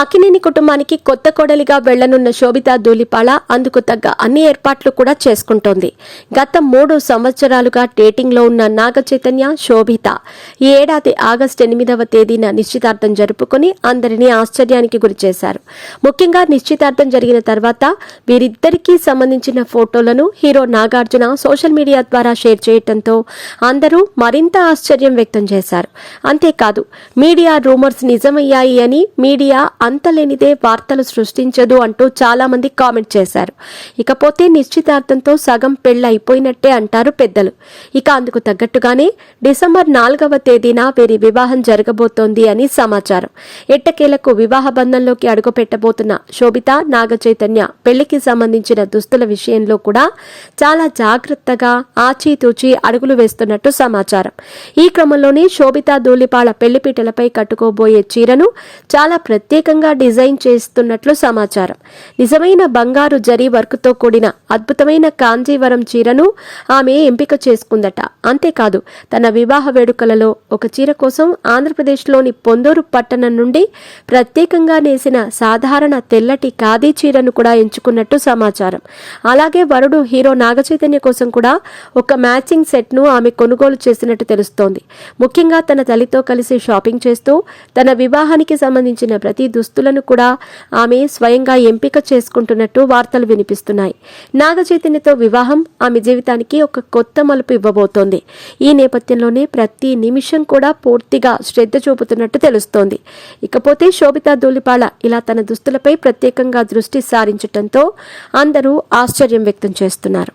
అక్కినేని కుటుంబానికి కొత్త కోడలిగా వెళ్లనున్న శోభితా ధూళిపాళ అందుకు తగ్గ అన్ని ఏర్పాట్లు కూడా చేసుకుంటోంది. గత 3 సంవత్సరాలుగా డేటింగ్ లో ఉన్న నాగ చైతన్య, శోభిత ఈ ఏడాది ఆగస్టు 8వ తేదీన నిశ్చితార్థం జరుపుకుని అందరినీ ఆశ్చర్యానికి గురిచేశారు. ముఖ్యంగా నిశ్చితార్థం జరిగిన తర్వాత వీరిద్దరికీ సంబంధించిన ఫోటోలను హీరో నాగార్జున సోషల్ మీడియా ద్వారా షేర్ చేయడంతో అందరూ మరింత ఆశ్చర్యం వ్యక్తం చేశారు. అంతేకాదు మీడియా రూమర్స్ నిజమయ్యాయి అని మీడియా అంతలేనిదే వార్తలు సృష్టించదు అంటూ చాలా మంది కామెంట్ చేశారు. ఇకపోతే నిశ్చితార్థంతో సగం పెళ్లి అయిపోయినట్టే అంటారు పెద్దలు. ఇక అందుకు తగ్గట్టుగానే డిసెంబర్ 4వ తేదీన వీరి వివాహం జరగబోతోంది అని సమాచారం. ఎట్టకేలకు వివాహ బంధంలోకి అడుగుపెట్టబోతున్న శోభిత, నాగ చైతన్య పెళ్లికి సంబంధించిన దుస్తుల విషయంలో కూడా చాలా జాగ్రత్తగా ఆచితూచి అడుగులు వేస్తున్నట్టు సమాచారం. ఈ క్రమంలోనే శోభిత ధూళిపాళ పెళ్లిపీటలపై కట్టుకోబోయే చీరను చాలా ప్రత్యేకంగా డిజైన్ చేస్తున్నట్లు సమాచారం. నిజమైన బంగారు జరీ వర్క్తో కూడిన అద్భుతమైన కాంజీవరం చీరను ఆమె ఎంపిక చేసుకుందట. అంతేకాదు తన వివాహ వేడుకలలో ఒక చీర కోసం ఆంధ్రప్రదేశ్లోని పొందూరు పట్టణం నుండి ప్రత్యేకంగా నేసిన సాధారణ తెల్లటి ఖాదీ చీరను కూడా ఎంచుకున్నట్టు సమాచారం. అలాగే వరుడు హీరో నాగచైతన్య కోసం కూడా ఒక మ్యాచింగ్ సెట్ ను ఆమె కొనుగోలు చేసినట్టు తెలుస్తోంది. ముఖ్యంగా తన తల్లితో కలిసి షాపింగ్ చేస్తూ తన వివాహానికి సంబంధించిన ప్రతి దుస్తులను కూడా ఆమె స్వయంగా ఎంపిక చేసుకుంటున్నట్టు వార్తలు వినిపిస్తున్నాయి. నాగ చైతన్యతో వివాహం ఆమె జీవితానికి ఒక కొత్త మలుపు ఇవ్వబోతోంది. ఈ నేపథ్యంలోనే ప్రతి నిమిషం కూడా పూర్తిగా శ్రద్ధ చూపుతున్నట్టు తెలుస్తోంది. ఇకపోతే శోభితా ధూళిపాళ ఇలా తన దుస్తులపై ప్రత్యేకంగా దృష్టి సారించడంతో అందరూ ఆశ్చర్యం వ్యక్తం చేస్తున్నారు.